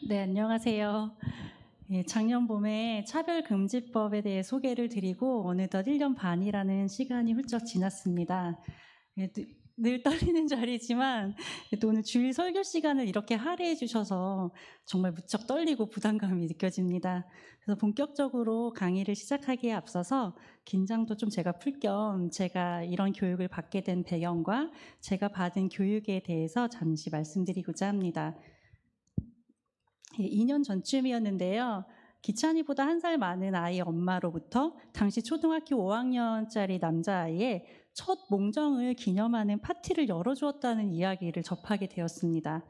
네, 안녕하세요. 예, 작년 봄에 차별금지법에 대해 소개를 드리고 어느덧 1년 반이라는 시간이 훌쩍 지났습니다. 예, 늘 떨리는 자리지만 또 오늘 주일 설교 시간을 이렇게 할애해 주셔서 정말 무척 떨리고 부담감이 느껴집니다. 그래서 본격적으로 강의를 시작하기에 앞서서 긴장도 좀 제가 풀 겸 제가 이런 교육을 받게 된 배경과 제가 받은 교육에 대해서 잠시 말씀드리고자 합니다. 2년 전쯤이었는데요. 기찬이보다 1살 많은 아이의 엄마로부터 당시 초등학교 5학년짜리 남자아이의 첫 몽정을 기념하는 파티를 열어주었다는 이야기를 접하게 되었습니다.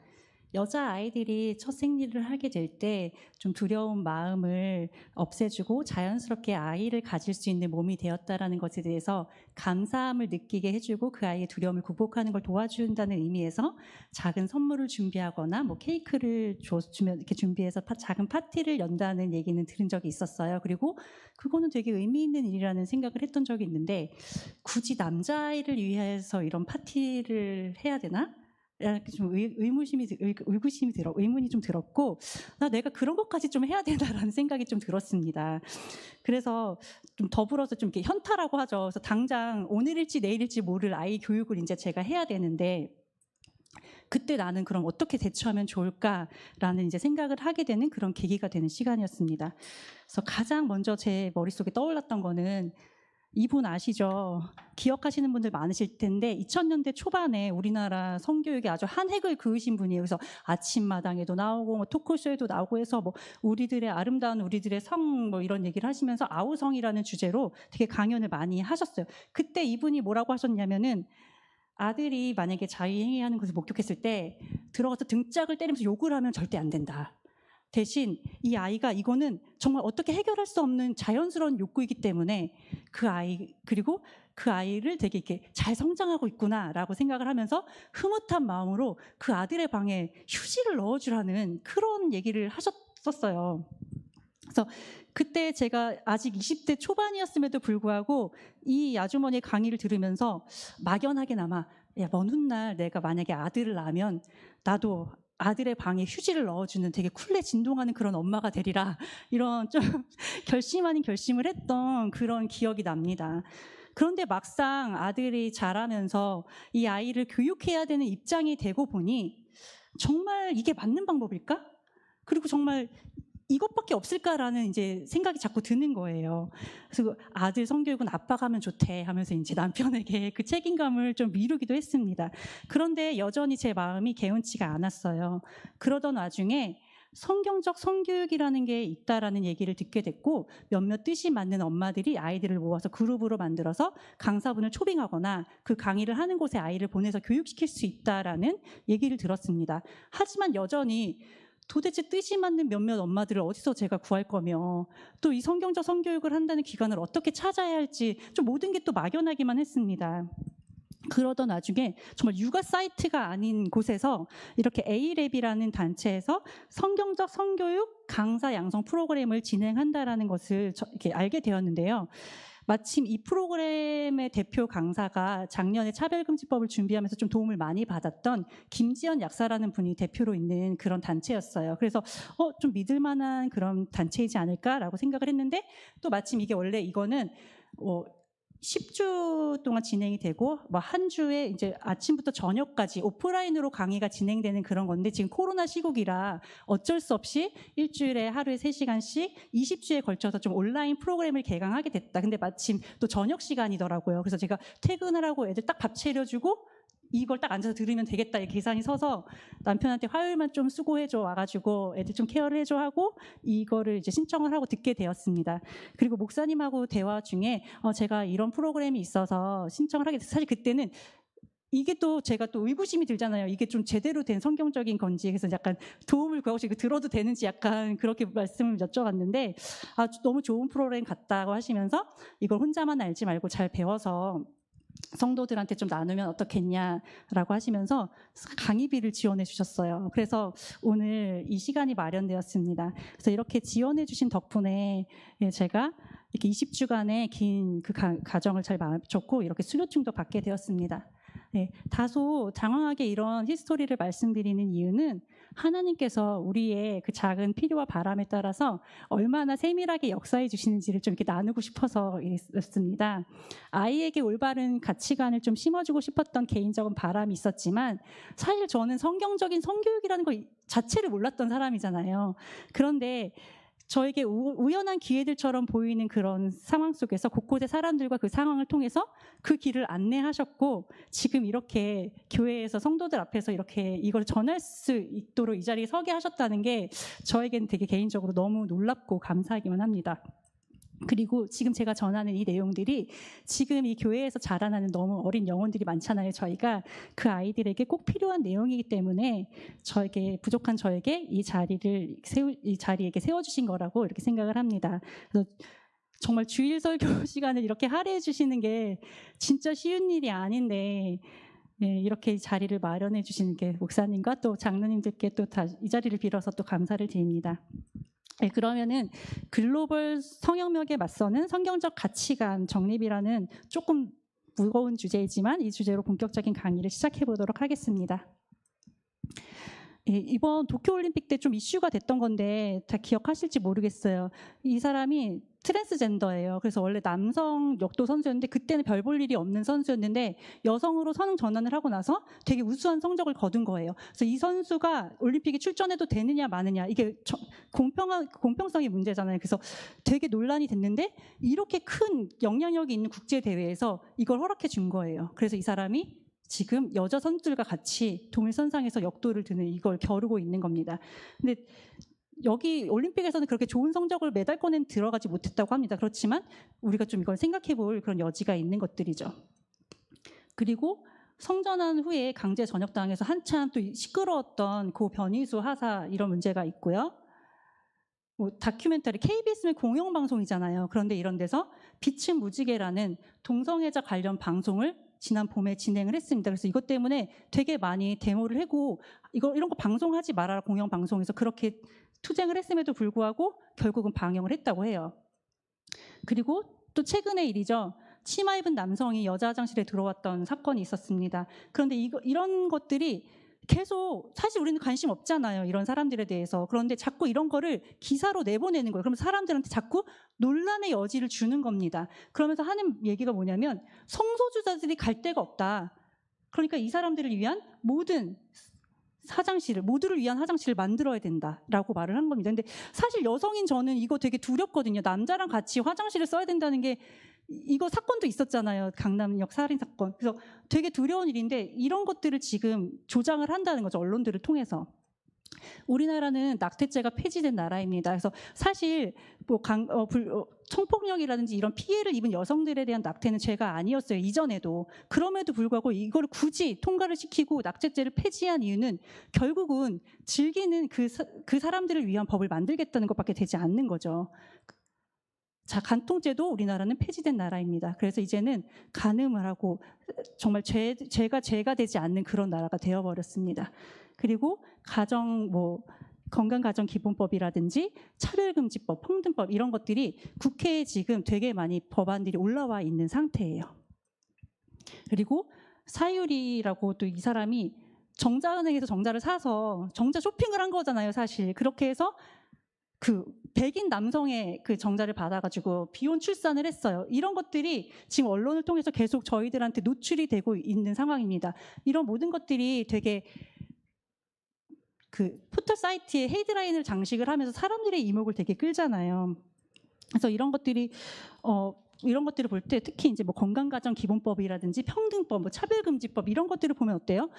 여자아이들이 첫 생리를 하게 될 때 좀 두려운 마음을 없애주고 자연스럽게 아이를 가질 수 있는 몸이 되었다는 것에 대해서 감사함을 느끼게 해주고 그 아이의 두려움을 극복하는 걸 도와준다는 의미에서 작은 선물을 준비하거나 뭐 케이크를 주면 이렇게 준비해서 작은 파티를 연다는 얘기는 들은 적이 있었어요. 그리고 그거는 되게 의미 있는 일이라는 생각을 했던 적이 있는데 굳이 남자아이를 위해서 이런 파티를 해야 되나? 좀 의문이 좀 들었고, 내가 그런 것까지 좀 해야 되나라는 생각이 좀 들었습니다. 그래서 좀 더불어서 좀 이렇게 현타라고 하죠. 그래서 당장 오늘일지 내일일지 모를 아이 교육을 이제 제가 해야 되는데, 그때 나는 그럼 어떻게 대처하면 좋을까라는 이제 생각을 하게 되는 그런 계기가 되는 시간이었습니다. 그래서 가장 먼저 제 머릿속에 떠올랐던 거는 이분 아시죠? 기억하시는 분들 많으실 텐데 2000년대 초반에 우리나라 성교육에 아주 한 획을 그으신 분이에요. 그래서 아침마당에도 나오고 뭐 토크쇼에도 나오고 해서 뭐 우리들의 아름다운 우리들의 성 뭐 이런 얘기를 하시면서 아우성이라는 주제로 되게 강연을 많이 하셨어요. 그때 이분이 뭐라고 하셨냐면은 아들이 만약에 자위행위하는 것을 목격했을 때 들어가서 등짝을 때리면서 욕을 하면 절대 안 된다. 대신 이 아이가 이거는 정말 어떻게 해결할 수 없는 자연스러운 욕구이기 때문에 그리고 그 아이를 되게 이렇게 잘 성장하고 있구나라고 생각을 하면서 흐뭇한 마음으로 그 아들의 방에 휴지를 넣어주라는 그런 얘기를 하셨었어요. 그래서 그때 제가 아직 20대 초반이었음에도 불구하고 이 아주머니의 강의를 들으면서 막연하게나마 먼 훗날 내가 만약에 아들을 낳으면 나도 아들의 방에 휴지를 넣어주는 되게 쿨레 진동하는 그런 엄마가 되리라, 이런 좀 결심 아닌 결심을 했던 그런 기억이 납니다. 그런데 막상 아들이 자라면서 이 아이를 교육해야 되는 입장이 되고 보니 정말 이게 맞는 방법일까? 그리고 정말 이것밖에 없을까라는 이제 생각이 자꾸 드는 거예요. 그래서 아들 성교육은 아빠가 하면 좋대 하면서 이제 남편에게 그 책임감을 좀 미루기도 했습니다. 그런데 여전히 제 마음이 개운치가 않았어요. 그러던 와중에 성경적 성교육이라는 게 있다라는 얘기를 듣게 됐고, 몇몇 뜻이 맞는 엄마들이 아이들을 모아서 그룹으로 만들어서 강사분을 초빙하거나 그 강의를 하는 곳에 아이를 보내서 교육시킬 수 있다라는 얘기를 들었습니다. 하지만 여전히 도대체 뜻이 맞는 몇몇 엄마들을 어디서 제가 구할 거며, 또 이 성경적 성교육을 한다는 기관을 어떻게 찾아야 할지 좀 모든 게 또 막연하기만 했습니다. 그러던 와중에 정말 육아 사이트가 아닌 곳에서 이렇게 A랩이라는 단체에서 성경적 성교육 강사 양성 프로그램을 진행한다라는 것을 이렇게 알게 되었는데요. 마침 이 프로그램의 대표 강사가 작년에 차별금지법을 준비하면서 좀 도움을 많이 받았던 김지연 약사라는 분이 대표로 있는 그런 단체였어요. 그래서 좀 믿을 만한 그런 단체이지 않을까라고 생각을 했는데, 또 마침 이게 이거는 10주 동안 진행이 되고 뭐 한 주에 이제 아침부터 저녁까지 오프라인으로 강의가 진행되는 그런 건데, 지금 코로나 시국이라 어쩔 수 없이 일주일에 하루에 3시간씩 20주에 걸쳐서 좀 온라인 프로그램을 개강하게 됐다. 근데 마침 또 저녁 시간이더라고요. 그래서 제가 퇴근하라고 애들 딱 밥 차려주고 이걸 딱 앉아서 들으면 되겠다 이 계산이 서서 남편한테 화요일만 좀 수고해줘 와가지고 애들 좀 케어를 해줘 하고 이거를 이제 신청을 하고 듣게 되었습니다. 그리고 목사님하고 대화 중에 제가 이런 프로그램이 있어서 신청을 하게 됐어요. 사실 그때는 이게 또 제가 또 의구심이 들잖아요. 이게 좀 제대로 된 성경적인 건지, 그래서 약간 도움을 구하고 이거 들어도 되는지 약간 그렇게 말씀을 여쭤봤는데, 너무 좋은 프로그램 같다고 하시면서 이걸 혼자만 알지 말고 잘 배워서 성도들한테 좀 나누면 어떻겠냐라고 하시면서 강의비를 지원해 주셨어요. 그래서 오늘 이 시간이 마련되었습니다. 그래서 이렇게 지원해 주신 덕분에 제가 이렇게 20주간의 긴 그 가정을 잘 마쳤고 이렇게 수료증도 받게 되었습니다. 네, 다소 장황하게 이런 히스토리를 말씀드리는 이유는 하나님께서 우리의 그 작은 필요와 바람에 따라서 얼마나 세밀하게 역사해 주시는지를 좀 이렇게 나누고 싶어서 이랬습니다. 아이에게 올바른 가치관을 좀 심어주고 싶었던 개인적인 바람이 있었지만 사실 저는 성경적인 성교육이라는 것 자체를 몰랐던 사람이잖아요. 그런데 저에게 우연한 기회들처럼 보이는 그런 상황 속에서 곳곳의 사람들과 그 상황을 통해서 그 길을 안내하셨고 지금 이렇게 교회에서 성도들 앞에서 이렇게 이걸 전할 수 있도록 이 자리에 서게 하셨다는 게 저에게는 되게 개인적으로 너무 놀랍고 감사하기만 합니다. 그리고 지금 제가 전하는 이 내용들이 지금 이 교회에서 자라나는 너무 어린 영혼들이 많잖아요. 저희가 그 아이들에게 꼭 필요한 내용이기 때문에 저에게 부족한 저에게 이 자리에게 세워주신 거라고 이렇게 생각을 합니다. 그래서 정말 주일 설교 시간을 이렇게 할애해 주시는 게 진짜 쉬운 일이 아닌데 네, 이렇게 자리를 마련해 주시는 게 목사님과 또 장로님들께 또 이 자리를 빌어서 또 감사를 드립니다. 네, 그러면은 글로벌 성역력에 맞서는 성경적 가치관 정립이라는 조금 무거운 주제이지만 이 주제로 본격적인 강의를 시작해 보도록 하겠습니다. 예, 이번 도쿄올림픽 때 좀 이슈가 됐던 건데 다 기억하실지 모르겠어요. 이 사람이 트랜스젠더예요. 그래서 원래 남성 역도 선수였는데 그때는 별 볼 일이 없는 선수였는데 여성으로 선행 전환을 하고 나서 되게 우수한 성적을 거둔 거예요. 그래서 이 선수가 올림픽에 출전해도 되느냐 마느냐 이게 공평성의 문제잖아요. 그래서 되게 논란이 됐는데 이렇게 큰 영향력이 있는 국제 대회에서 이걸 허락해 준 거예요. 그래서 이 사람이 지금 여자 선수들과 같이 동일선상에서 역도를 드는 이걸 겨루고 있는 겁니다. 근데 여기 올림픽에서는 그렇게 좋은 성적을 메달권에는 들어가지 못했다고 합니다. 그렇지만 우리가 좀 이걸 생각해 볼 그런 여지가 있는 것들이죠. 그리고 성전환 후에 강제 전역당해서 한참 또 시끄러웠던 고 변희수 하사 이런 문제가 있고요. 뭐 다큐멘터리 KBS는 공영방송이잖아요. 그런데 이런 데서 빛은 무지개라는 동성애자 관련 방송을 지난 봄에 진행을 했습니다. 그래서 이것 때문에 되게 많이 데모를 하고 이런 거 방송하지 말아라 공영방송에서 그렇게 투쟁을 했음에도 불구하고 결국은 방영을 했다고 해요. 그리고 또 최근의 일이죠. 치마 입은 남성이 여자 화장실에 들어왔던 사건이 있었습니다. 그런데 이런 것들이 계속 사실 우리는 관심 없잖아요. 이런 사람들에 대해서. 그런데 자꾸 이런 거를 기사로 내보내는 거예요. 그러면 사람들한테 자꾸 논란의 여지를 주는 겁니다. 그러면서 하는 얘기가 뭐냐면 성소수자들이 갈 데가 없다. 그러니까 이 사람들을 위한 모두를 위한 화장실을 만들어야 된다라고 말을 한 겁니다. 근데 사실 여성인 저는 이거 되게 두렵거든요. 남자랑 같이 화장실을 써야 된다는 게 이거 사건도 있었잖아요. 강남역 살인 사건. 그래서 되게 두려운 일인데 이런 것들을 지금 조장을 한다는 거죠. 언론들을 통해서. 우리나라는 낙태죄가 폐지된 나라입니다. 그래서 사실 뭐 성폭력이라든지 이런 피해를 입은 여성들에 대한 낙태는 죄가 아니었어요. 이전에도. 그럼에도 불구하고 이걸 굳이 통과를 시키고 낙태죄를 폐지한 이유는 결국은 즐기는 그 사람들을 위한 법을 만들겠다는 것밖에 되지 않는 거죠. 자, 간통죄도 우리나라는 폐지된 나라입니다. 그래서 이제는 간음을 하고 정말 죄가 되지 않는 그런 나라가 되어버렸습니다. 그리고 건강가정기본법이라든지 차별금지법, 평등법 이런 것들이 국회에 지금 되게 많이 법안들이 올라와 있는 상태예요. 그리고 사유리라고 또 이 사람이 정자은행에서 정자를 사서 정자 쇼핑을 한 거잖아요, 사실. 그렇게 해서 그 백인 남성의 그 정자를 받아가지고 비혼 출산을 했어요. 이런 것들이 지금 언론을 통해서 계속 저희들한테 노출이 되고 있는 상황입니다. 이런 모든 것들이 되게 그 포털 사이트에 헤드라인을 장식을 하면서 사람들의 이목을 되게 끌잖아요. 그래서 이런 것들을 볼 때 특히 이제 뭐 건강가정기본법이라든지 평등법, 뭐 차별금지법 이런 것들을 보면 어때요?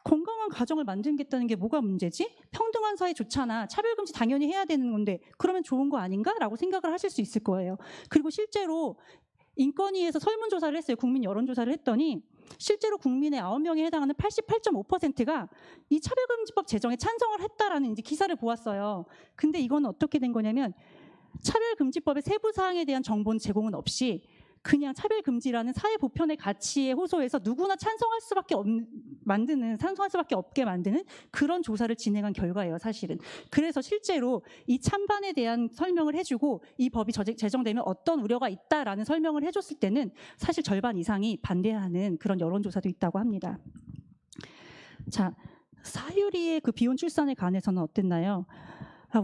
건강한 가정을 만들겠다는 게 뭐가 문제지? 평등한 사회 좋잖아. 차별금지 당연히 해야 되는 건데 그러면 좋은 거 아닌가? 라고 생각을 하실 수 있을 거예요. 그리고 실제로 인권위에서 설문조사를 했어요. 국민 여론조사를 했더니 실제로 국민의 9명에 해당하는 88.5%가 이 차별금지법 제정에 찬성을 했다라는 이제 기사를 보았어요. 근데 이건 어떻게 된 거냐면 차별금지법의 세부 사항에 대한 정보는 제공은 없이 그냥 차별금지라는 사회 보편의 가치에 호소해서 누구나 찬성할 수밖에 없게 만드는 그런 조사를 진행한 결과예요, 사실은. 그래서 실제로 이 찬반에 대한 설명을 해주고 이 법이 제정되면 어떤 우려가 있다라는 설명을 해줬을 때는 사실 절반 이상이 반대하는 그런 여론조사도 있다고 합니다. 자, 사유리의 그 비혼 출산에 관해서는 어땠나요?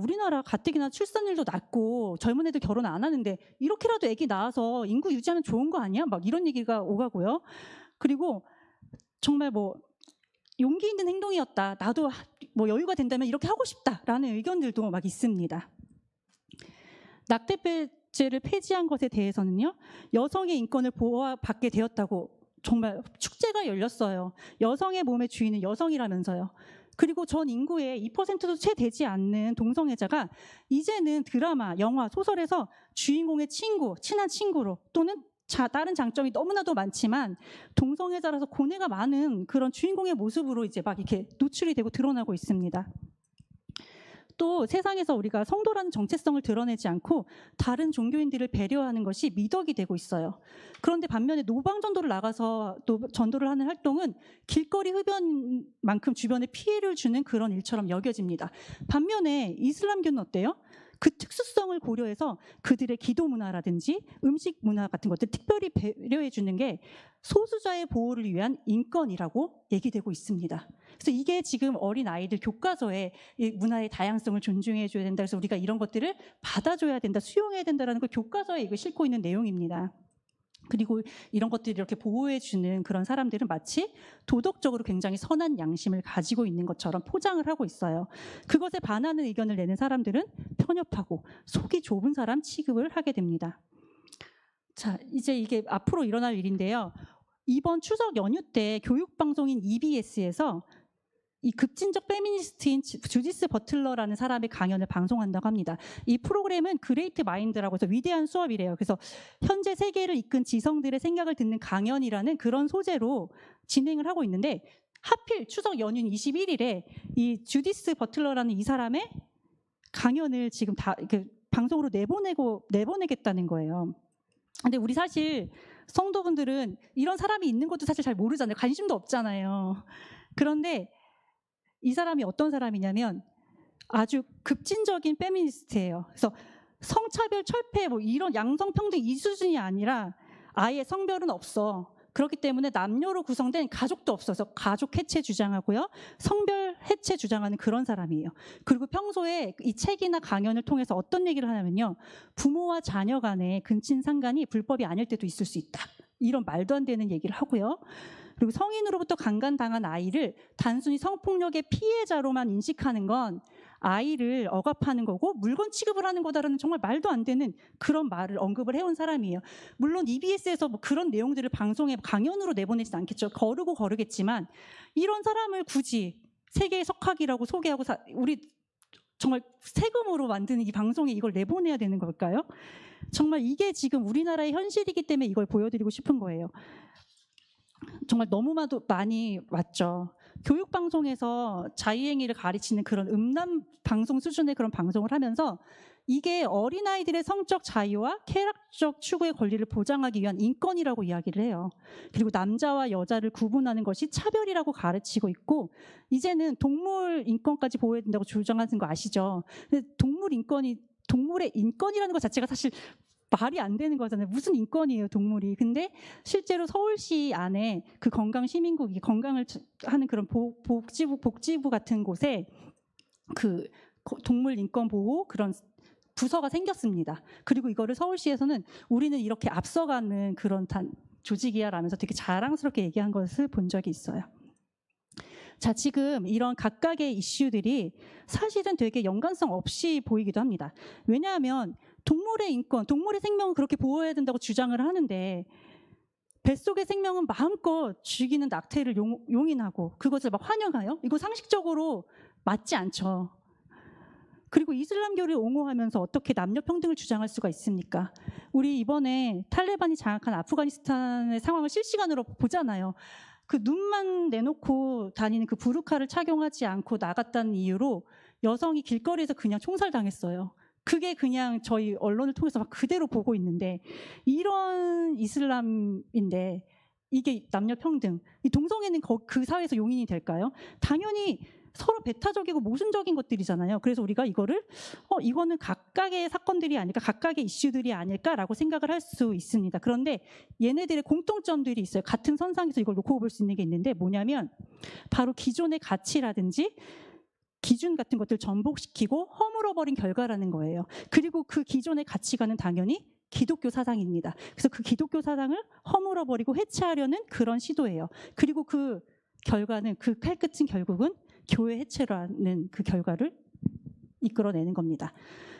우리나라 가뜩이나 출산율도 낮고 젊은 애들 결혼 안 하는데 이렇게라도 애기 낳아서 인구 유지하면 좋은 거 아니야? 막 이런 얘기가 오가고요. 그리고 정말 뭐 용기 있는 행동이었다. 나도 뭐 여유가 된다면 이렇게 하고 싶다라는 의견들도 막 있습니다. 낙태죄를 폐지한 것에 대해서는요. 여성의 인권을 보호받게 되었다고 정말 축제가 열렸어요. 여성의 몸의 주인은 여성이라면서요. 그리고 전 인구의 2%도 채 되지 않는 동성애자가 이제는 드라마, 영화, 소설에서 주인공의 친구, 친한 친구로 또는 다른 장점이 너무나도 많지만 동성애자라서 고뇌가 많은 그런 주인공의 모습으로 이제 막 이렇게 노출이 되고 드러나고 있습니다. 또 세상에서 우리가 성도라는 정체성을 드러내지 않고 다른 종교인들을 배려하는 것이 미덕이 되고 있어요. 그런데 반면에 노방전도를 나가서 또 전도를 하는 활동은 길거리 흡연만큼 주변에 피해를 주는 그런 일처럼 여겨집니다. 반면에 이슬람교는 어때요? 그 특수성을 고려해서 그들의 기도 문화라든지 음식 문화 같은 것들 특별히 배려해 주는 게 소수자의 보호를 위한 인권이라고 얘기되고 있습니다. 그래서 이게 지금 어린 아이들 교과서에 이 문화의 다양성을 존중해 줘야 된다. 그래서 우리가 이런 것들을 받아줘야 된다, 수용해야 된다라는 걸 교과서에 이거 싣고 있는 내용입니다. 그리고 이런 것들을 이렇게 보호해주는 그런 사람들은 마치 도덕적으로 굉장히 선한 양심을 가지고 있는 것처럼 포장을 하고 있어요. 그것에 반하는 의견을 내는 사람들은 편협하고 속이 좁은 사람 취급을 하게 됩니다. 자, 이제 이게 앞으로 일어날 일인데요. 이번 추석 연휴 때 교육방송인 EBS에서 이 급진적 페미니스트인 주디스 버틀러라는 사람의 강연을 방송한다고 합니다. 이 프로그램은 그레이트 마인드라고 해서 위대한 수업이래요. 그래서 현재 세계를 이끈 지성들의 생각을 듣는 강연이라는 그런 소재로 진행을 하고 있는데 하필 추석 연휴 21일에 이 주디스 버틀러라는 이 사람의 강연을 지금 다 이렇게 방송으로 내보내겠다는 거예요. 근데 우리 사실 성도분들은 이런 사람이 있는 것도 사실 잘 모르잖아요. 관심도 없잖아요. 그런데 이 사람이 어떤 사람이냐면 아주 급진적인 페미니스트예요. 그래서 성차별 철폐 뭐 이런 양성평등 이 수준이 아니라 아예 성별은 없어. 그렇기 때문에 남녀로 구성된 가족도 없어서 가족 해체 주장하고요. 성별 해체 주장하는 그런 사람이에요. 그리고 평소에 이 책이나 강연을 통해서 어떤 얘기를 하냐면요. 부모와 자녀 간의 근친 상간이 불법이 아닐 때도 있을 수 있다. 이런 말도 안 되는 얘기를 하고요. 그리고 성인으로부터 강간당한 아이를 단순히 성폭력의 피해자로만 인식하는 건 아이를 억압하는 거고 물건 취급을 하는 거다라는 정말 말도 안 되는 그런 말을 언급을 해온 사람이에요. 물론 EBS에서 뭐 그런 내용들을 방송에 강연으로 내보내진 않겠죠. 거르겠지만 이런 사람을 굳이 세계의 석학이라고 소개하고 우리 정말 세금으로 만드는 이 방송에 이걸 내보내야 되는 걸까요? 정말 이게 지금 우리나라의 현실이기 때문에 이걸 보여드리고 싶은 거예요. 정말 너무나도 많이 왔죠. 교육방송에서 자유행위를 가르치는 그런 음란 방송 수준의 그런 방송을 하면서 이게 어린아이들의 성적 자유와 쾌락적 추구의 권리를 보장하기 위한 인권이라고 이야기를 해요. 그리고 남자와 여자를 구분하는 것이 차별이라고 가르치고 있고 이제는 동물 인권까지 보호해야 된다고 주장하는 거 아시죠? 근데 동물의 인권이라는 것 자체가 사실 말이 안 되는 거잖아요. 무슨 인권이에요, 동물이. 근데 실제로 서울시 안에 그 건강시민국이 건강을 하는 그런 복지부 같은 곳에 그 동물 인권 보호 그런 부서가 생겼습니다. 그리고 이거를 서울시에서는 우리는 이렇게 앞서가는 그런 조직이야 라면서 되게 자랑스럽게 얘기한 것을 본 적이 있어요. 자, 지금 이런 각각의 이슈들이 사실은 되게 연관성 없이 보이기도 합니다. 왜냐하면 동물의 인권, 동물의 생명은 그렇게 보호해야 된다고 주장을 하는데 뱃속의 생명은 마음껏 죽이는 낙태를 용인하고 그것을 막 환영해요? 이거 상식적으로 맞지 않죠. 그리고 이슬람교를 옹호하면서 어떻게 남녀 평등을 주장할 수가 있습니까? 우리 이번에 탈레반이 장악한 아프가니스탄의 상황을 실시간으로 보잖아요. 그 눈만 내놓고 다니는 그 부르카를 착용하지 않고 나갔다는 이유로 여성이 길거리에서 그냥 총살당했어요. 그게 그냥 저희 언론을 통해서 막 그대로 보고 있는데, 이런 이슬람인데 이게 남녀 평등, 이 동성애는 그 사회에서 용인이 될까요? 당연히 서로 배타적이고 모순적인 것들이잖아요. 그래서 우리가 이거를 이거는 각각의 사건들이 아닐까, 각각의 이슈들이 아닐까라고 생각을 할 수 있습니다. 그런데 얘네들의 공통점들이 있어요. 같은 선상에서 이걸 놓고 볼 수 있는 게 있는데, 뭐냐면 바로 기존의 가치라든지 기준 같은 것들 전복시키고 허물어버린 결과라는 거예요. 그리고 그 기존의 가치관은 당연히 기독교 사상입니다. 그래서 그 기독교 사상을 허물어버리고 해체하려는 그런 시도예요. 그리고 그 결과는, 그 칼끝은 결국은 교회 해체라는 그 결과를 이끌어내는 겁니다.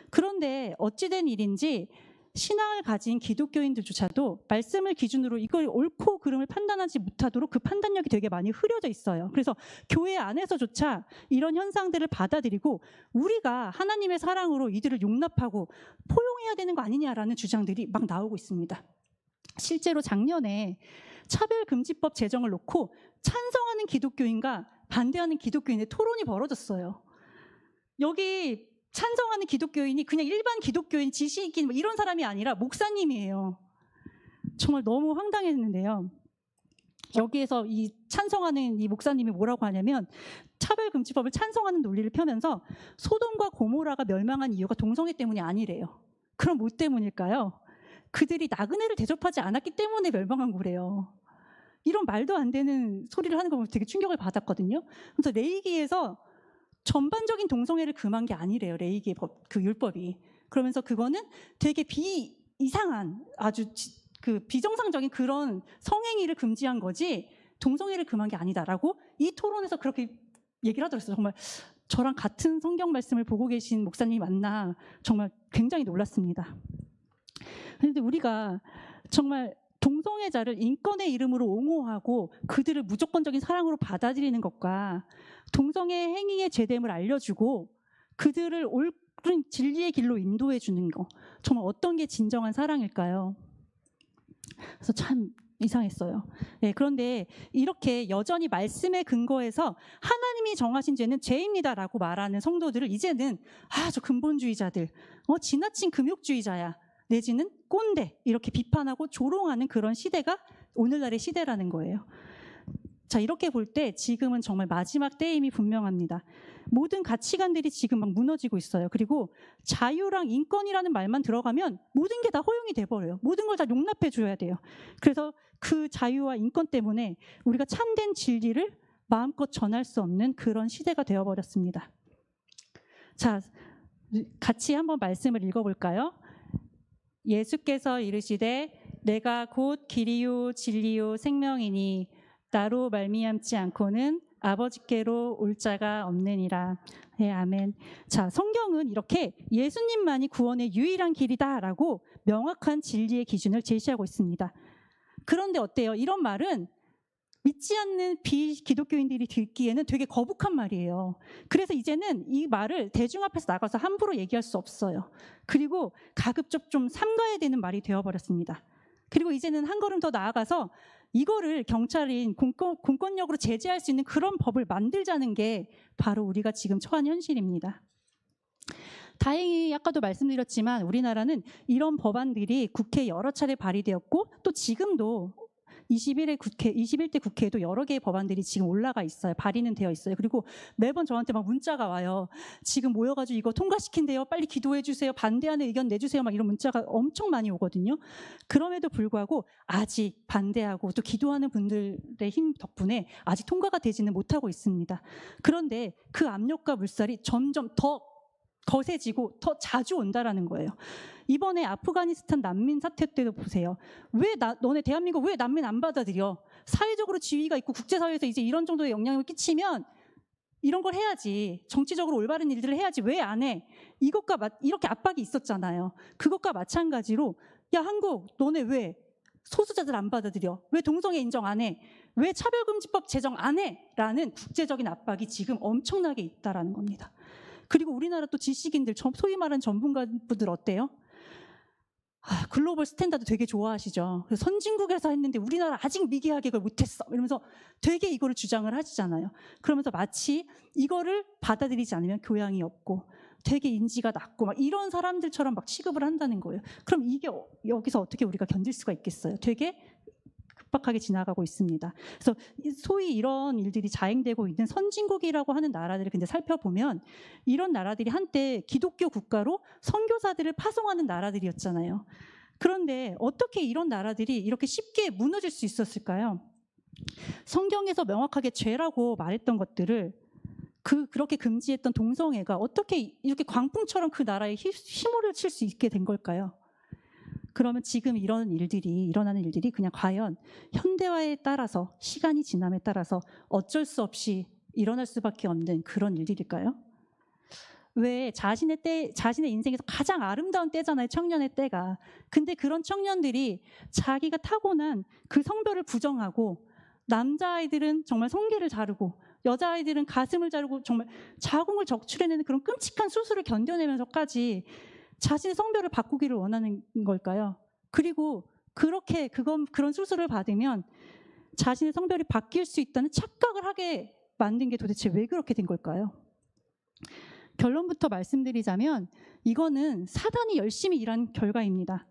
그런데 어찌된 일인지 신앙을 가진 기독교인들조차도 말씀을 기준으로 이걸 옳고 그름을 판단하지 못하도록 그 판단력이 되게 많이 흐려져 있어요. 그래서 교회 안에서조차 이런 현상들을 받아들이고 우리가 하나님의 사랑으로 이들을 용납하고 포용해야 되는 거 아니냐라는 주장들이 막 나오고 있습니다. 실제로 작년에 차별금지법 제정을 놓고 찬성하는 기독교인과 반대하는 기독교인의 토론이 벌어졌어요. 여기 찬성하는 기독교인이 그냥 일반 기독교인, 지식인 뭐 이런 사람이 아니라 목사님이에요. 정말 너무 황당했는데요. 여기에서 이 찬성하는 이 목사님이 뭐라고 하냐면, 차별금지법을 찬성하는 논리를 펴면서 소돔과 고모라가 멸망한 이유가 동성애 때문이 아니래요. 그럼 뭐 때문일까요? 그들이 나그네를 대접하지 않았기 때문에 멸망한 거래요. 이런 말도 안 되는 소리를 하는 거 보면 되게 충격을 받았거든요. 그래서 레이기에서 전반적인 동성애를 금한 게 아니래요. 레이기의 그 율법이. 그러면서 그거는 되게 이상한, 아주 그 비정상적인 그런 성행위를 금지한 거지 동성애를 금한 게 아니다라고 이 토론에서 그렇게 얘기를 하더라고요. 정말 저랑 같은 성경 말씀을 보고 계신 목사님이 맞나 정말 굉장히 놀랐습니다. 그런데 우리가 정말 동성애자를 인권의 이름으로 옹호하고 그들을 무조건적인 사랑으로 받아들이는 것과 동성애 행위의 죄됨을 알려주고 그들을 옳은 진리의 길로 인도해 주는 거, 정말 어떤 게 진정한 사랑일까요? 그래서 참 이상했어요. 네, 그런데 이렇게 여전히 말씀에 근거해서 하나님이 정하신 죄는 죄입니다라고 말하는 성도들을 이제는 저 근본주의자들, 지나친 금욕주의자야, 내지는 꼰대, 이렇게 비판하고 조롱하는 그런 시대가 오늘날의 시대라는 거예요. 자, 이렇게 볼 때 지금은 정말 마지막 때임이 분명합니다. 모든 가치관들이 지금 막 무너지고 있어요. 그리고 자유랑 인권이라는 말만 들어가면 모든 게 다 허용이 돼버려요. 모든 걸 다 용납해 줘야 돼요. 그래서 그 자유와 인권 때문에 우리가 참된 진리를 마음껏 전할 수 없는 그런 시대가 되어버렸습니다. 자, 같이 한번 말씀을 읽어볼까요? 예수께서 이르시되 내가 곧 길이요 진리요 생명이니 나로 말미암지 않고는 아버지께로 올 자가 없느니라. 네, 아멘. 자, 성경은 이렇게 예수님만이 구원의 유일한 길이다라고 명확한 진리의 기준을 제시하고 있습니다. 그런데 어때요? 이런 말은 믿지 않는 비기독교인들이 듣기에는 되게 거북한 말이에요. 그래서 이제는 이 말을 대중 앞에서 나가서 함부로 얘기할 수 없어요. 그리고 가급적 좀 삼가야 되는 말이 되어버렸습니다. 그리고 이제는 한 걸음 더 나아가서 이거를 경찰인 공권력으로 제재할 수 있는 그런 법을 만들자는 게 바로 우리가 지금 처한 현실입니다. 다행히 아까도 말씀드렸지만 우리나라는 이런 법안들이 국회에 여러 차례 발의되었고 또 지금도 21대 국회에도 여러 개의 법안들이 지금 올라가 있어요. 발의는 되어 있어요. 그리고 매번 저한테 막 문자가 와요. 지금 모여가지고 이거 통과시킨대요. 빨리 기도해 주세요. 반대하는 의견 내주세요. 막 이런 문자가 엄청 많이 오거든요. 그럼에도 불구하고 아직 반대하고 또 기도하는 분들의 힘 덕분에 아직 통과가 되지는 못하고 있습니다. 그런데 그 압력과 물살이 점점 더 거세지고 더 자주 온다라는 거예요. 이번에 아프가니스탄 난민 사태 때도 보세요. 너네 대한민국 왜 난민 안 받아들여? 사회적으로 지위가 있고 국제사회에서 이제 이런 정도의 영향을 끼치면 이런 걸 해야지. 정치적으로 올바른 일들을 해야지. 왜 안 해? 이렇게 압박이 있었잖아요. 그것과 마찬가지로 야, 한국 너네 왜 소수자들 안 받아들여? 왜 동성애 인정 안 해? 왜 차별금지법 제정 안 해? 라는 국제적인 압박이 지금 엄청나게 있다라는 겁니다. 그리고 우리나라 또 지식인들, 소위 말하는 전문가분들 어때요? 글로벌 스탠다드 되게 좋아하시죠. 그래서 선진국에서 했는데 우리나라 아직 미개하게 그걸 못했어 이러면서 되게 이거를 주장을 하시잖아요. 그러면서 마치 이거를 받아들이지 않으면 교양이 없고 되게 인지가 낮고 막 이런 사람들처럼 막 취급을 한다는 거예요. 그럼 이게 여기서 어떻게 우리가 견딜 수가 있겠어요? 되게 급박하게 지나가고 있습니다. 그래서 소위 이런 일들이 자행되고 있는 선진국이라고 하는 나라들을 근데 살펴보면 이런 나라들이 한때 기독교 국가로 선교사들을 파송하는 나라들이었잖아요. 그런데 어떻게 이런 나라들이 이렇게 쉽게 무너질 수 있었을까요? 성경에서 명확하게 죄라고 말했던 것들을 그렇게 금지했던 동성애가 어떻게 이렇게 광풍처럼 그 나라에 휘몰아 칠 수 있게 된 걸까요? 그러면 지금 일어나는 일들이 그냥 과연 현대화에 따라서 시간이 지남에 따라서 어쩔 수 없이 일어날 수밖에 없는 그런 일들일까요? 왜 자신의 인생에서 가장 아름다운 때잖아요, 청년의 때가. 근데 그런 청년들이 자기가 타고난 그 성별을 부정하고 남자아이들은 정말 성기를 자르고 여자아이들은 가슴을 자르고 정말 자궁을 적출해내는 그런 끔찍한 수술을 견뎌내면서까지 자신의 성별을 바꾸기를 원하는 걸까요? 그리고 그런 수술을 받으면 자신의 성별이 바뀔 수 있다는 착각을 하게 만든 게 도대체 왜 그렇게 된 걸까요? 결론부터 말씀드리자면 이거는 사단이 열심히 일한 결과입니다.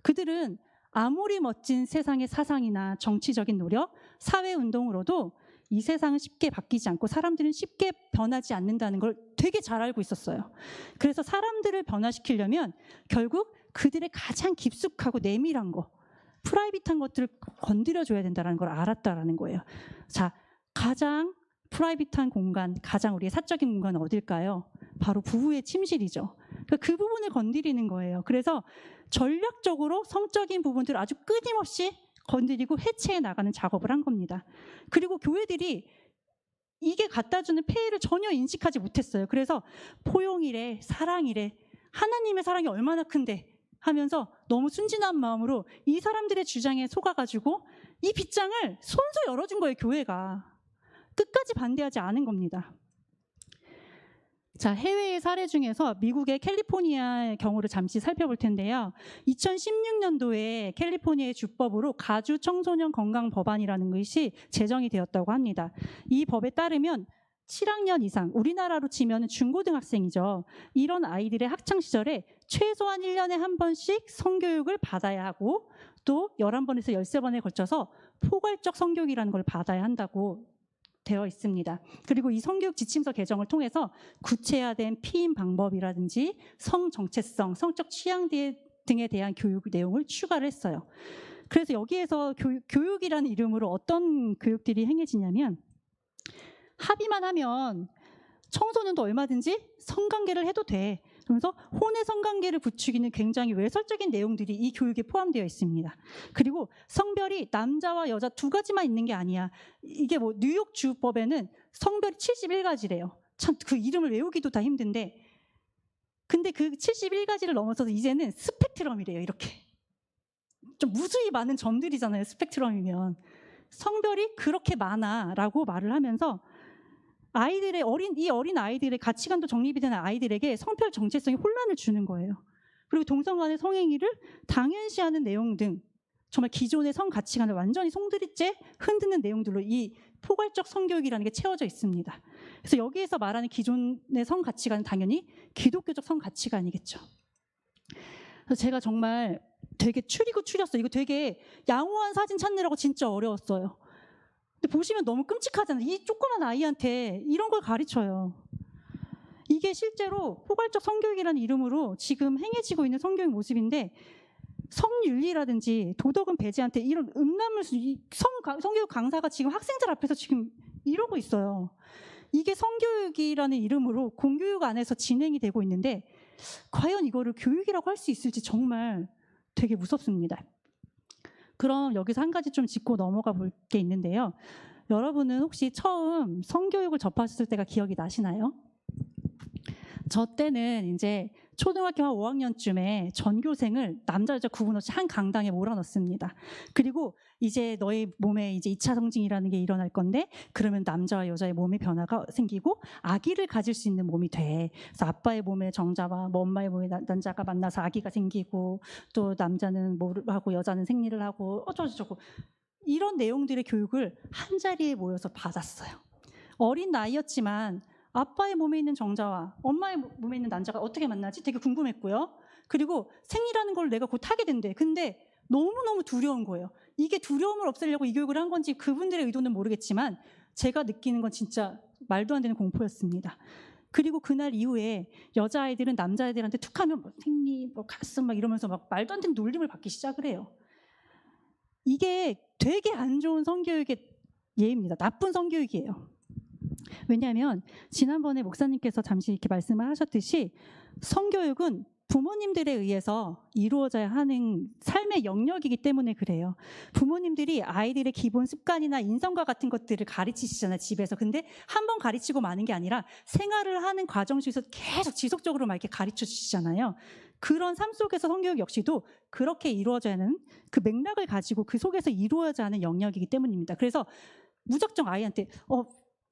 그들은 아무리 멋진 세상의 사상이나 정치적인 노력, 사회운동으로도 이 세상은 쉽게 바뀌지 않고 사람들은 쉽게 변하지 않는다는 걸 되게 잘 알고 있었어요. 그래서 사람들을 변화시키려면 결국 그들의 가장 깊숙하고 내밀한 거, 프라이빗한 것들을 건드려줘야 된다는 걸 알았다라는 거예요. 자, 가장 프라이빗한 공간, 가장 우리의 사적인 공간은 어딜까요? 바로 부부의 침실이죠. 그 부분을 건드리는 거예요. 그래서 전략적으로 성적인 부분들을 아주 끊임없이 건드리고 해체해 나가는 작업을 한 겁니다. 그리고 교회들이 이게 갖다주는 폐해를 전혀 인식하지 못했어요. 그래서 포용이래, 사랑이래, 하나님의 사랑이 얼마나 큰데 하면서 너무 순진한 마음으로 이 사람들의 주장에 속아가지고 이 빗장을 손수 열어준 거예요, 교회가. 끝까지 반대하지 않은 겁니다. 자, 해외의 사례 중에서 미국의 캘리포니아의 경우를 잠시 살펴볼 텐데요. 2016년도에 캘리포니아의 주법으로 가주 청소년 건강 법안이라는 것이 제정이 되었다고 합니다. 이 법에 따르면 7학년 이상, 우리나라로 치면 중고등학생이죠. 이런 아이들의 학창 시절에 최소한 1년에 한 번씩 성교육을 받아야 하고 또 11번에서 13번에 걸쳐서 포괄적 성교육이라는 걸 받아야 한다고 되어 있습니다. 그리고 이 성교육 지침서 개정을 통해서 구체화된 피임 방법이라든지 성 정체성, 성적 취향 등에 대한 교육 내용을 추가를 했어요. 그래서 여기에서 교육이라는 이름으로 어떤 교육들이 행해지냐면 합의만 하면 청소년도 얼마든지 성관계를 해도 돼. 그러면서 혼의 성관계를 부추기는 굉장히 외설적인 내용들이 이 교육에 포함되어 있습니다. 그리고 성별이 남자와 여자 두 가지만 있는 게 아니야. 이게 뭐 뉴욕 주법에는 성별이 71가지래요. 참 그 이름을 외우기도 다 힘든데 근데 그 71가지를 넘어서서 이제는 스펙트럼이래요. 이렇게 좀 무수히 많은 점들이잖아요. 스펙트럼이면 성별이 그렇게 많아라고 말을 하면서 이 어린 아이들의 가치관도 정립이 되는 아이들에게 성별 정체성이 혼란을 주는 거예요. 그리고 동성 간의 성행위를 당연시하는 내용 등 정말 기존의 성 가치관을 완전히 송두리째 흔드는 내용들로 이 포괄적 성교육이라는 게 채워져 있습니다. 그래서 여기에서 말하는 기존의 성 가치관은 당연히 기독교적 성 가치관이겠죠. 그래서 제가 정말 되게 추렸어요. 이거 되게 양호한 사진 찾느라고 진짜 어려웠어요. 근데 보시면 너무 끔찍하잖아요. 이 조그만 아이한테 이런 걸 가르쳐요. 이게 실제로 포괄적 성교육이라는 이름으로 지금 행해지고 있는 성교육 모습인데 성윤리라든지 도덕은 배제한테 이런 음란물 성교육 강사가 지금 학생들 앞에서 지금 이러고 있어요. 이게 성교육이라는 이름으로 공교육 안에서 진행이 되고 있는데 과연 이거를 교육이라고 할 수 있을지 정말 되게 무섭습니다. 그럼 여기서 한 가지 좀 짚고 넘어가 볼 게 있는데요. 여러분은 혹시 처음 성교육을 접하셨을 때가 기억이 나시나요? 저 때는 이제 초등학교 한 5학년쯤에 전교생을 남자 여자 구분 없이 한 강당에 몰아넣습니다. 그리고 이제 너의 몸에 이제 2차 성징이라는 게 일어날 건데 그러면 남자와 여자의 몸의 변화가 생기고 아기를 가질 수 있는 몸이 돼. 그래서 아빠의 몸에 정자와 엄마의 몸에 난자가 만나서 아기가 생기고 또 남자는 뭐를 하고 여자는 생리를 하고 어쩌고저쩌고 이런 내용들의 교육을 한 자리에 모여서 받았어요. 어린 나이였지만 아빠의 몸에 있는 정자와 엄마의 몸에 있는 난자가 어떻게 만나지? 되게 궁금했고요. 그리고 생리라는 걸 내가 곧 하게 된대. 근데 너무너무 두려운 거예요. 이게 두려움을 없애려고 이 교육을 한 건지 그분들의 의도는 모르겠지만 제가 느끼는 건 진짜 말도 안 되는 공포였습니다. 그리고 그날 이후에 여자아이들은 남자아이들한테 툭 하면 뭐 생리, 뭐 가슴 막 이러면서 막 말도 안 되는 놀림을 받기 시작을 해요. 이게 되게 안 좋은 성교육의 예입니다. 나쁜 성교육이에요. 왜냐하면 지난번에 목사님께서 잠시 이렇게 말씀을 하셨듯이 성교육은 부모님들에 의해서 이루어져야 하는 삶의 영역이기 때문에 그래요. 부모님들이 아이들의 기본 습관이나 인성과 같은 것들을 가르치시잖아요, 집에서. 근데 한 번 가르치고 마는 게 아니라 생활을 하는 과정 속에서 계속 지속적으로 막 이렇게 가르쳐 주시잖아요. 그런 삶 속에서 성교육 역시도 그렇게 이루어져야 하는 그 맥락을 가지고 그 속에서 이루어져야 하는 영역이기 때문입니다. 그래서 무작정 아이한테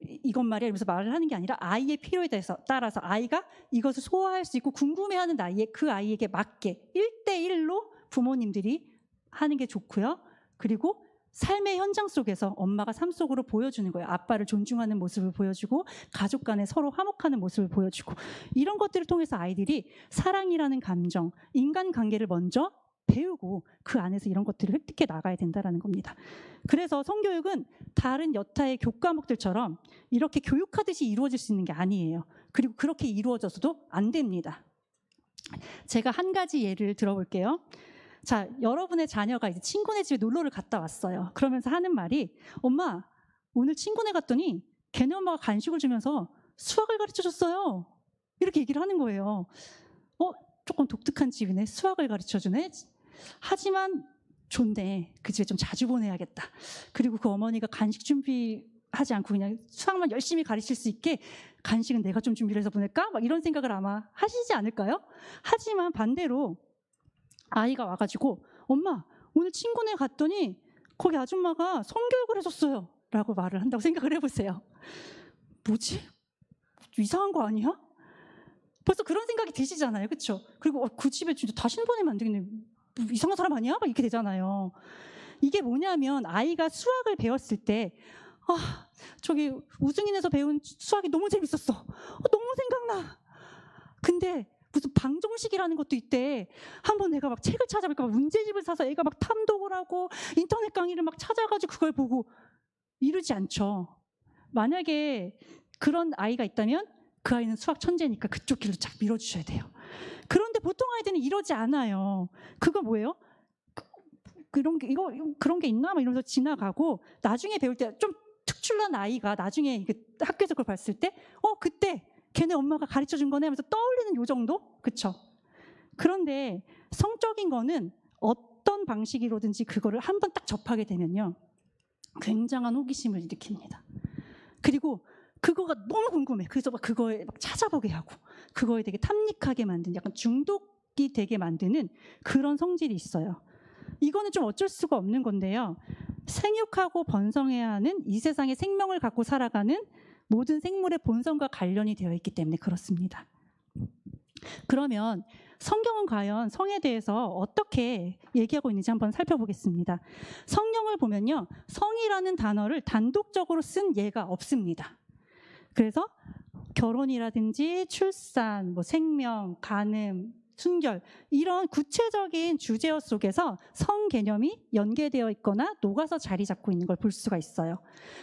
이것 말이야 이러면서 말을 하는 게 아니라 아이의 필요에 따라서 아이가 이것을 소화할 수 있고 궁금해하는 나이에 그 아이에게 맞게 1대1로 부모님들이 하는 게 좋고요. 그리고 삶의 현장 속에서 엄마가 삶 속으로 보여주는 거예요. 아빠를 존중하는 모습을 보여주고 가족 간에 서로 화목하는 모습을 보여주고 이런 것들을 통해서 아이들이 사랑이라는 감정, 인간관계를 먼저 배우고 그 안에서 이런 것들을 획득해 나가야 된다는 겁니다. 그래서 성교육은 다른 여타의 교과목들처럼 이렇게 교육하듯이 이루어질 수 있는 게 아니에요. 그리고 그렇게 이루어져서도 안 됩니다. 제가 한 가지 예를 들어볼게요. 자, 여러분의 자녀가 이제 친구네 집에 놀러를 갔다 왔어요. 그러면서 하는 말이 엄마, 오늘 친구네 갔더니 걔네 엄마가 간식을 주면서 수학을 가르쳐줬어요. 이렇게 얘기를 하는 거예요. 조금 독특한 집이네. 수학을 가르쳐주네. 하지만 좋네. 그 집에 좀 자주 보내야겠다. 그리고 그 어머니가 간식 준비하지 않고 그냥 수학만 열심히 가르칠 수 있게 간식은 내가 좀 준비를 해서 보낼까? 막 이런 생각을 아마 하시지 않을까요? 하지만 반대로 아이가 와가지고 엄마 오늘 친구네 갔더니 거기 아줌마가 성교육을 해줬어요 라고 말을 한다고 생각을 해보세요. 뭐지? 이상한 거 아니야? 벌써 그런 생각이 드시잖아요. 그렇죠? 그리고 그 집에 진짜 다시 보내면 안 되겠네. 이상한 사람 아니야? 막 이렇게 되잖아요. 이게 뭐냐면 아이가 수학을 배웠을 때 저기 우승인에서 배운 수학이 너무 재밌었어. 너무 생각나. 근데 무슨 방정식이라는 것도 있대. 한번 내가 막 책을 찾아볼까 막 문제집을 사서 애가 막 탐독을 하고 인터넷 강의를 막 찾아가지고 그걸 보고 이러지 않죠. 만약에 그런 아이가 있다면 그 아이는 수학 천재니까 그쪽 길로 쫙 밀어주셔야 돼요. 그런데 보통 아이들은 이러지 않아요. 그거 뭐예요? 그런 게 있나? 막 이러면서 지나가고 나중에 배울 때 좀 특출난 아이가 나중에 학교에서 그걸 봤을 때 그때 걔네 엄마가 가르쳐준 거네 하면서 떠올리는 요 정도? 그쵸? 그런데 성적인 거는 어떤 방식으로든지 그거를 한번 딱 접하게 되면요. 굉장한 호기심을 일으킵니다. 그리고 그거가 너무 궁금해. 그래서 막 그거에 막 찾아보게 하고 그거에 되게 탐닉하게 만드는 약간 중독이 되게 만드는 그런 성질이 있어요. 이거는 좀 어쩔 수가 없는 건데요. 생육하고 번성해야 하는 이 세상에 생명을 갖고 살아가는 모든 생물의 본성과 관련이 되어 있기 때문에 그렇습니다. 그러면 성경은 과연 성에 대해서 어떻게 얘기하고 있는지 한번 살펴보겠습니다. 성경을 보면요. 성이라는 단어를 단독적으로 쓴 예가 없습니다. 그래서 결혼이라든지 출산, 생명, 간음, 순결 이런 구체적인 주제어 속에서 성 개념이 연계되어 있거나 녹아서 자리 잡고 있는 걸 볼 수가 있어요.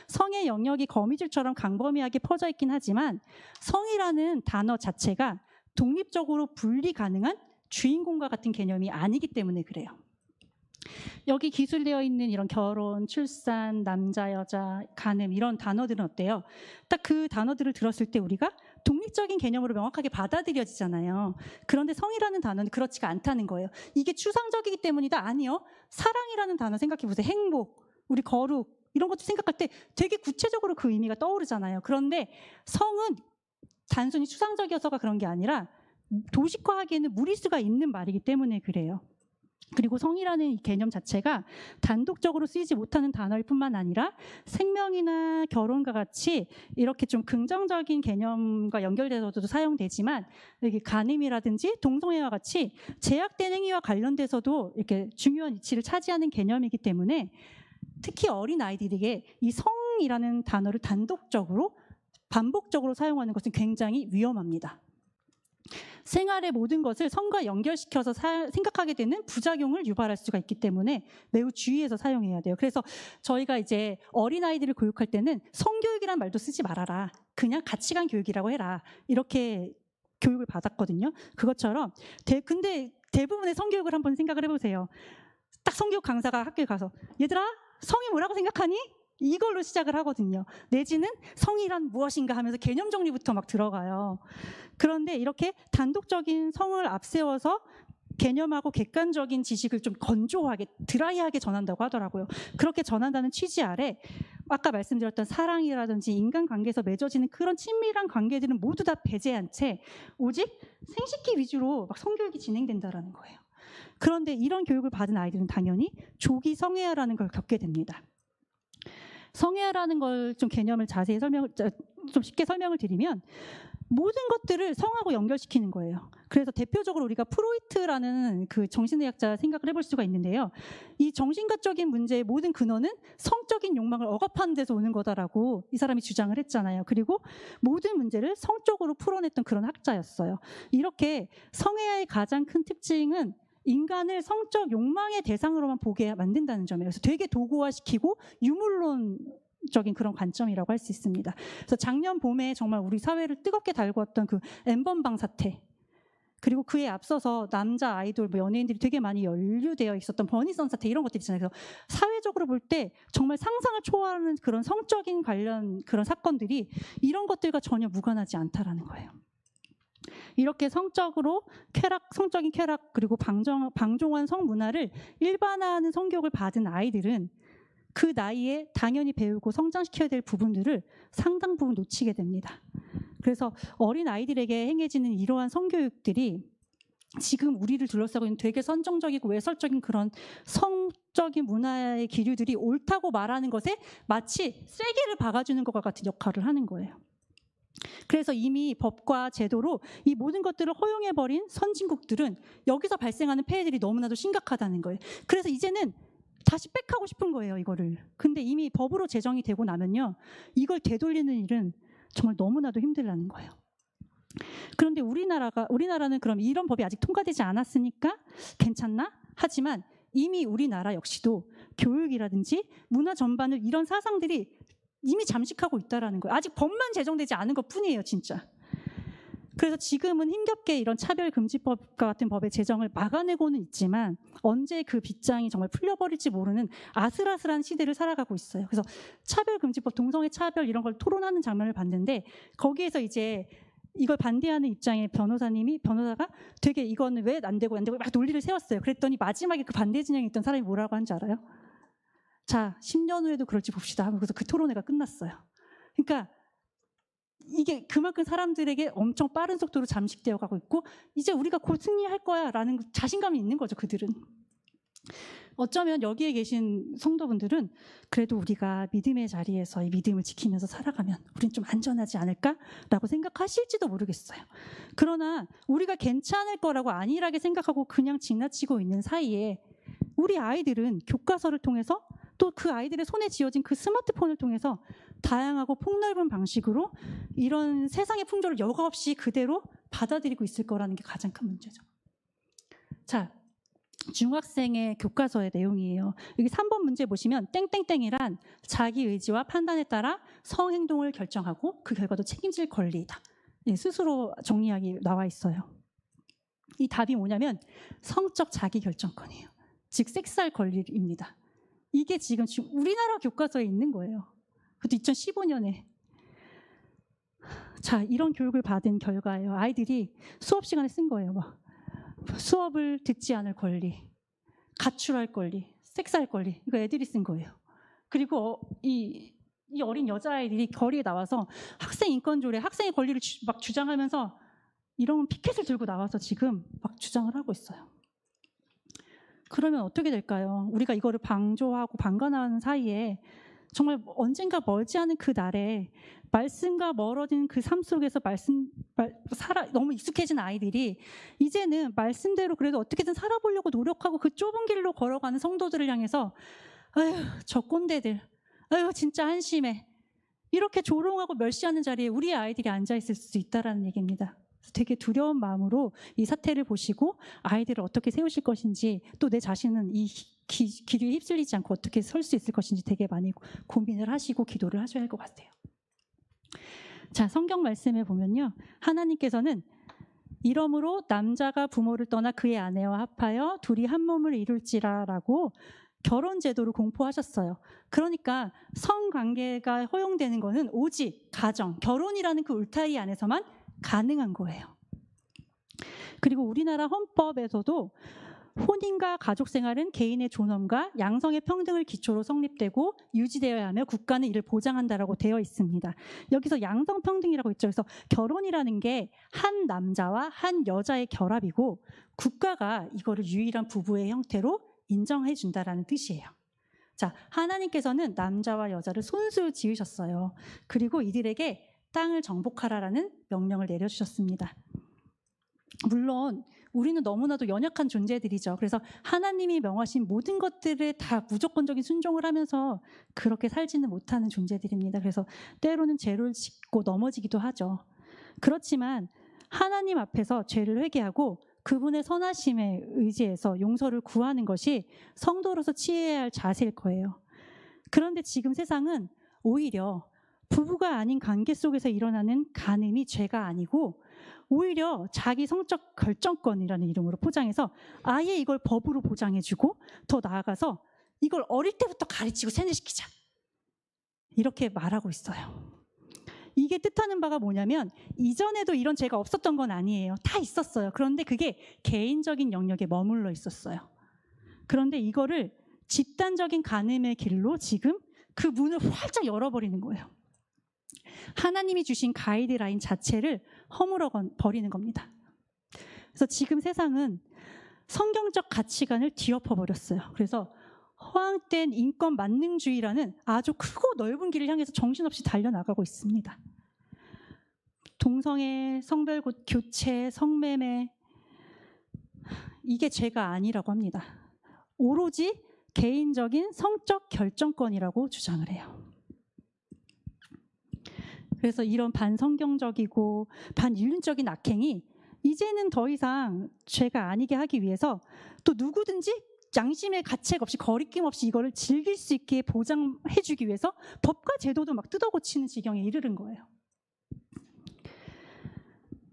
성의 영역이 거미줄처럼 광범위하게 퍼져 있긴 하지만 성이라는 단어 자체가 독립적으로 분리 가능한 주인공과 같은 개념이 아니기 때문에 그래요. 여기 기술되어 있는 이런 결혼, 출산, 남자, 여자, 간음 이런 단어들은 어때요? 딱 그 단어들을 들었을 때 우리가 독립적인 개념으로 명확하게 받아들여지잖아요. 그런데 성이라는 단어는 그렇지가 않다는 거예요. 이게 추상적이기 때문이다? 아니요. 사랑이라는 단어 생각해 보세요. 행복, 우리 거룩 이런 것도 생각할 때 되게 구체적으로 그 의미가 떠오르잖아요. 그런데 성은 단순히 추상적이어서가 그런 게 아니라 도식화하기에는 무리수가 있는 말이기 때문에 그래요. 그리고 성이라는 이 개념 자체가 단독적으로 쓰이지 못하는 단어일 뿐만 아니라 생명이나 결혼과 같이 이렇게 좀 긍정적인 개념과 연결돼서도 사용되지만 여기 간음이라든지 동성애와 같이 제약된 행위와 관련돼서도 이렇게 중요한 위치를 차지하는 개념이기 때문에 특히 어린 아이들에게 이 성이라는 단어를 단독적으로 반복적으로 사용하는 것은 굉장히 위험합니다. 생활의 모든 것을 성과 연결시켜서 생각하게 되는 부작용을 유발할 수가 있기 때문에 매우 주의해서 사용해야 돼요. 그래서 저희가 이제 어린아이들을 교육할 때는 성교육이란 말도 쓰지 말아라. 그냥 가치관 교육이라고 해라. 이렇게 교육을 받았거든요. 그것처럼 근데 대부분의 성교육을 한번 생각을 해보세요. 딱 성교육 강사가 학교에 가서 얘들아 성이 뭐라고 생각하니? 이걸로 시작을 하거든요. 내지는 성이란 무엇인가 하면서 개념 정리부터 막 들어가요. 그런데 이렇게 단독적인 성을 앞세워서 개념하고 객관적인 지식을 좀 건조하게 드라이하게 전한다고 하더라고요. 그렇게 전한다는 취지 아래 아까 말씀드렸던 사랑이라든지 인간관계에서 맺어지는 그런 친밀한 관계들은 모두 다 배제한 채 오직 생식기 위주로 막 성교육이 진행된다는 거예요. 그런데 이런 교육을 받은 아이들은 당연히 조기 성애아라는 걸 겪게 됩니다. 성애아라는 걸 좀 개념을 자세히 좀 쉽게 설명을 드리면 모든 것들을 성하고 연결시키는 거예요. 그래서 대표적으로 우리가 프로이트라는 그 정신의학자 생각을 해볼 수가 있는데요. 이 정신과적인 문제의 모든 근원은 성적인 욕망을 억압하는 데서 오는 거다라고 이 사람이 주장을 했잖아요. 그리고 모든 문제를 성적으로 풀어냈던 그런 학자였어요. 이렇게 성애아의 가장 큰 특징은 인간을 성적 욕망의 대상으로만 보게 만든다는 점이에요. 그래서 되게 도구화시키고 유물론적인 그런 관점이라고 할 수 있습니다. 그래서 작년 봄에 정말 우리 사회를 뜨겁게 달구었던 그 N번방 사태, 그리고 그에 앞서서 남자 아이돌, 연예인들이 되게 많이 연루되어 있었던 버니썬 사태, 이런 것들 있잖아요. 그래서 사회적으로 볼 때 정말 상상을 초월하는 그런 성적인 관련 그런 사건들이 이런 것들과 전혀 무관하지 않다라는 거예요. 이렇게 성적인 쾌락 그리고 방종한 성문화를 일반화하는 성교육을 받은 아이들은 그 나이에 당연히 배우고 성장시켜야 될 부분들을 상당 부분 놓치게 됩니다. 그래서 어린 아이들에게 행해지는 이러한 성교육들이 지금 우리를 둘러싸고 있는 되게 선정적이고 외설적인 그런 성적인 문화의 기류들이 옳다고 말하는 것에 마치 쐐기를 박아주는 것과 같은 역할을 하는 거예요. 그래서 이미 법과 제도로 이 모든 것들을 허용해버린 선진국들은 여기서 발생하는 폐해들이 너무나도 심각하다는 거예요. 그래서 이제는 다시 백하고 싶은 거예요, 이거를. 근데 이미 법으로 제정이 되고 나면요, 이걸 되돌리는 일은 정말 너무나도 힘들다는 거예요. 그런데 우리나라는 그럼 이런 법이 아직 통과되지 않았으니까 괜찮나? 하지만 이미 우리나라 역시도 교육이라든지 문화 전반을 이런 사상들이 이미 잠식하고 있다는 거예요. 아직 법만 제정되지 않은 것뿐이에요, 진짜. 그래서 지금은 힘겹게 이런 차별금지법과 같은 법의 제정을 막아내고는 있지만 언제 그 빗장이 정말 풀려버릴지 모르는 아슬아슬한 시대를 살아가고 있어요. 그래서 차별금지법, 동성애 차별 이런 걸 토론하는 장면을 봤는데 거기에서 이제 이걸 반대하는 입장의 변호사가 되게 이거는 왜 안 되고 막 논리를 세웠어요. 그랬더니 마지막에 그 반대 진영에 있던 사람이 뭐라고 한지 알아요? 자, 10년 후에도 그럴지 봅시다. 그래서 그 토론회가 끝났어요. 그러니까 이게 그만큼 사람들에게 엄청 빠른 속도로 잠식되어 가고 있고 이제 우리가 곧 승리할 거야 라는 자신감이 있는 거죠, 그들은. 어쩌면 여기에 계신 성도분들은 그래도 우리가 믿음의 자리에서 이 믿음을 지키면서 살아가면 우린 좀 안전하지 않을까라고 생각하실지도 모르겠어요. 그러나 우리가 괜찮을 거라고 안일하게 생각하고 그냥 지나치고 있는 사이에 우리 아이들은 교과서를 통해서 또 그 아이들의 손에 쥐어진 그 스마트폰을 통해서 다양하고 폭넓은 방식으로 이런 세상의 풍조를 여과 없이 그대로 받아들이고 있을 거라는 게 가장 큰 문제죠. 자, 중학생의 교과서의 내용이에요. 여기 3번 문제 보시면 땡땡땡이란 자기 의지와 판단에 따라 성행동을 결정하고 그 결과도 책임질 권리이다. 스스로 정리하기 나와 있어요. 이 답이 뭐냐면 성적 자기결정권이에요. 즉 섹스할 권리입니다. 이게 지금 우리나라 교과서에 있는 거예요. 그것도 2015년에. 자, 이런 교육을 받은 결과예요. 아이들이 수업 시간에 쓴 거예요. 막 수업을 듣지 않을 권리, 가출할 권리, 섹스할 권리. 이거 애들이 쓴 거예요. 그리고 이 어린 여자아이들이 거리에 나와서 학생 인권 조례, 학생의 권리를 막 주장하면서 이런 피켓을 들고 나와서 지금 막 주장을 하고 있어요. 그러면 어떻게 될까요? 우리가 이거를 방조하고 방관하는 사이에 정말 언젠가 멀지 않은 그 날에 말씀과 멀어진 그 삶 속에서 너무 익숙해진 아이들이 이제는 말씀대로 그래도 어떻게든 살아보려고 노력하고 그 좁은 길로 걸어가는 성도들을 향해서 아휴 저 꼰대들, 아휴 진짜 한심해, 이렇게 조롱하고 멸시하는 자리에 우리 아이들이 앉아있을 수 있다는 얘기입니다. 되게 두려운 마음으로 이 사태를 보시고 아이들을 어떻게 세우실 것인지, 또 내 자신은 이 기류에 휩쓸리지 않고 어떻게 설 수 있을 것인지 되게 많이 고민을 하시고 기도를 하셔야 할 것 같아요. 자, 성경 말씀에 보면요, 하나님께서는 이러므로 남자가 부모를 떠나 그의 아내와 합하여 둘이 한 몸을 이룰지라라고 결혼 제도를 공포하셨어요. 그러니까 성관계가 허용되는 것은 오직 가정, 결혼이라는 그 울타리 안에서만 가능한 거예요. 그리고 우리나라 헌법에서도 혼인과 가족 생활은 개인의 존엄과 양성의 평등을 기초로 성립되고 유지되어야 하며 국가는 이를 보장한다라고 되어 있습니다. 여기서 양성평등이라고 있죠. 그래서 결혼이라는 게 한 남자와 한 여자의 결합이고 국가가 이거를 유일한 부부의 형태로 인정해 준다라는 뜻이에요. 자, 하나님께서는 남자와 여자를 손수 지으셨어요. 그리고 이들에게 땅을 정복하라라는 명령을 내려주셨습니다. 물론 우리는 너무나도 연약한 존재들이죠. 그래서 하나님이 명하신 모든 것들에 다 무조건적인 순종을 하면서 그렇게 살지는 못하는 존재들입니다. 그래서 때로는 죄를 짓고 넘어지기도 하죠. 그렇지만 하나님 앞에서 죄를 회개하고 그분의 선하심에 의지해서 용서를 구하는 것이 성도로서 취해야 할 자세일 거예요. 그런데 지금 세상은 오히려 부부가 아닌 관계 속에서 일어나는 간음이 죄가 아니고 오히려 자기 성적 결정권이라는 이름으로 포장해서 아예 이걸 법으로 보장해주고 더 나아가서 이걸 어릴 때부터 가르치고 세뇌시키자, 이렇게 말하고 있어요. 이게 뜻하는 바가 뭐냐면 이전에도 이런 죄가 없었던 건 아니에요. 다 있었어요. 그런데 그게 개인적인 영역에 머물러 있었어요. 그런데 이거를 집단적인 간음의 길로 지금 그 문을 활짝 열어버리는 거예요. 하나님이 주신 가이드라인 자체를 허물어 버리는 겁니다. 그래서 지금 세상은 성경적 가치관을 뒤엎어버렸어요. 그래서 허황된 인권 만능주의라는 아주 크고 넓은 길을 향해서 정신없이 달려나가고 있습니다. 동성애, 성별 교체, 성매매, 이게 죄가 아니라고 합니다. 오로지 개인적인 성적 결정권이라고 주장을 해요. 그래서 이런 반성경적이고 반인륜적인 악행이 이제는 더 이상 죄가 아니게 하기 위해서 또 누구든지 양심의 가책 없이 거리낌 없이 이거를 즐길 수 있게 보장해주기 위해서 법과 제도도 막 뜯어고치는 지경에 이르는 거예요.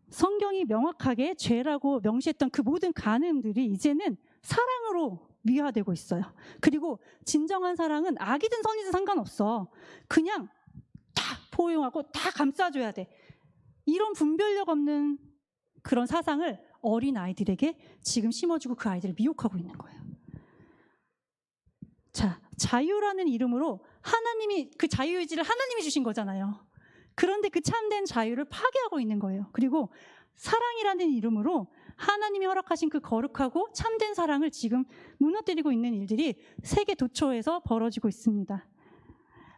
성경이 명확하게 죄라고 명시했던 그 모든 간음들이 이제는 사랑으로 미화되고 있어요. 그리고 진정한 사랑은 악이든 선이든 상관없어. 그냥 다 포용하고 다 감싸줘야 돼. 이런 분별력 없는 그런 사상을 어린 아이들에게 지금 심어주고 그 아이들을 미혹하고 있는 거예요. 자, 자유라는 이름으로 하나님이, 그 자유의지를 하나님이 주신 거잖아요. 그런데 그 참된 자유를 파괴하고 있는 거예요. 그리고 사랑이라는 이름으로 하나님이 허락하신 그 거룩하고 참된 사랑을 지금 무너뜨리고 있는 일들이 세계 도처에서 벌어지고 있습니다.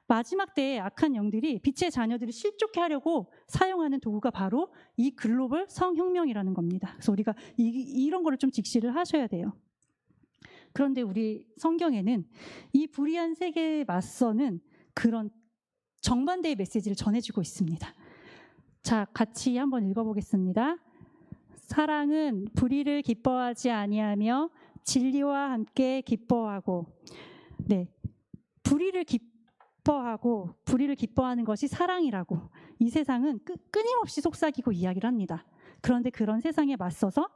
마지막 때에 악한 영들이 빛의 자녀들을 실족해 하려고 사용하는 도구가 바로 이 글로벌 성혁명이라는 겁니다. 그래서 우리가 이런 거를 좀 직시를 하셔야 돼요. 그런데 우리 성경에는 이 불의한 세계에 맞서는 그런 정반대의 메시지를 전해주고 있습니다. 자, 같이 한번 읽어보겠습니다. 사랑은 불의를 기뻐하지 아니하며 진리와 함께 기뻐하고, 네, 불의를 기뻐하는 것이 사랑이라고 이 세상은 끊임없이 속삭이고 이야기를 합니다. 그런데 그런 세상에 맞서서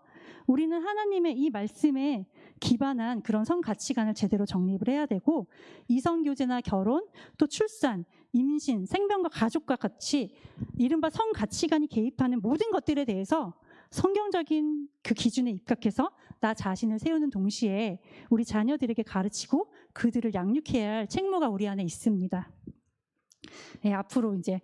우리는 하나님의 이 말씀에 기반한 그런 성 가치관을 제대로 정립을 해야 되고, 이성교제나 결혼, 또 출산, 임신, 생명과 가족과 같이 이른바 성 가치관이 개입하는 모든 것들에 대해서 성경적인 그 기준에 입각해서 나 자신을 세우는 동시에 우리 자녀들에게 가르치고 그들을 양육해야 할 책무가 우리 안에 있습니다. 네, 앞으로 이제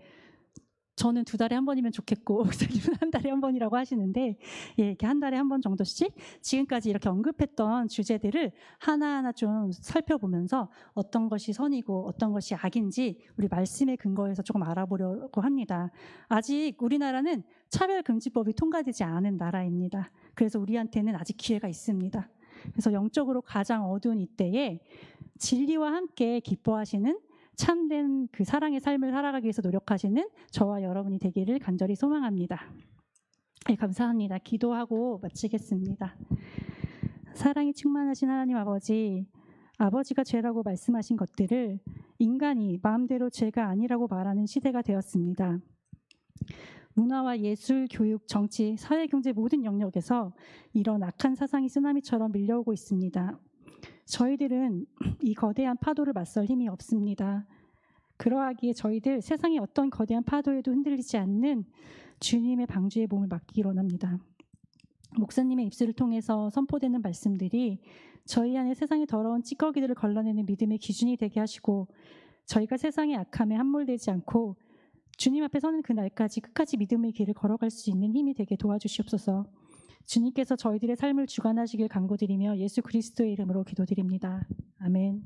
저는 2달에 한 번이면 좋겠고 목사님은 한 달에 한 번이라고 하시는데, 예, 이렇게 한 달에 한 번 정도씩 지금까지 이렇게 언급했던 주제들을 하나하나 좀 살펴보면서 어떤 것이 선이고 어떤 것이 악인지 우리 말씀의 근거에서 조금 알아보려고 합니다. 아직 우리나라는 차별금지법이 통과되지 않은 나라입니다. 그래서 우리한테는 아직 기회가 있습니다. 그래서 영적으로 가장 어두운 이때에 진리와 함께 기뻐하시는 참된 그 사랑의 삶을 살아가기 위해서 노력하시는 저와 여러분이 되기를 간절히 소망합니다. 네, 감사합니다. 기도하고 마치겠습니다. 사랑이 충만하신 하나님 아버지, 아버지가 죄라고 말씀하신 것들을 인간이 마음대로 죄가 아니라고 말하는 시대가 되었습니다. 문화와 예술, 교육, 정치, 사회경제 모든 영역에서 이런 악한 사상이 쓰나미처럼 밀려오고 있습니다. 저희들은 이 거대한 파도를 맞설 힘이 없습니다. 그러하기에 저희들 세상의 어떤 거대한 파도에도 흔들리지 않는 주님의 방주에 몸을 맡기기 원합니다. 목사님의 입술을 통해서 선포되는 말씀들이 저희 안에 세상의 더러운 찌꺼기들을 걸러내는 믿음의 기준이 되게 하시고 저희가 세상의 악함에 함몰되지 않고 주님 앞에 서는 그날까지 끝까지 믿음의 길을 걸어갈 수 있는 힘이 되게 도와주시옵소서. 주님께서 저희들의 삶을 주관하시길 간구드리며 예수 그리스도의 이름으로 기도드립니다. 아멘.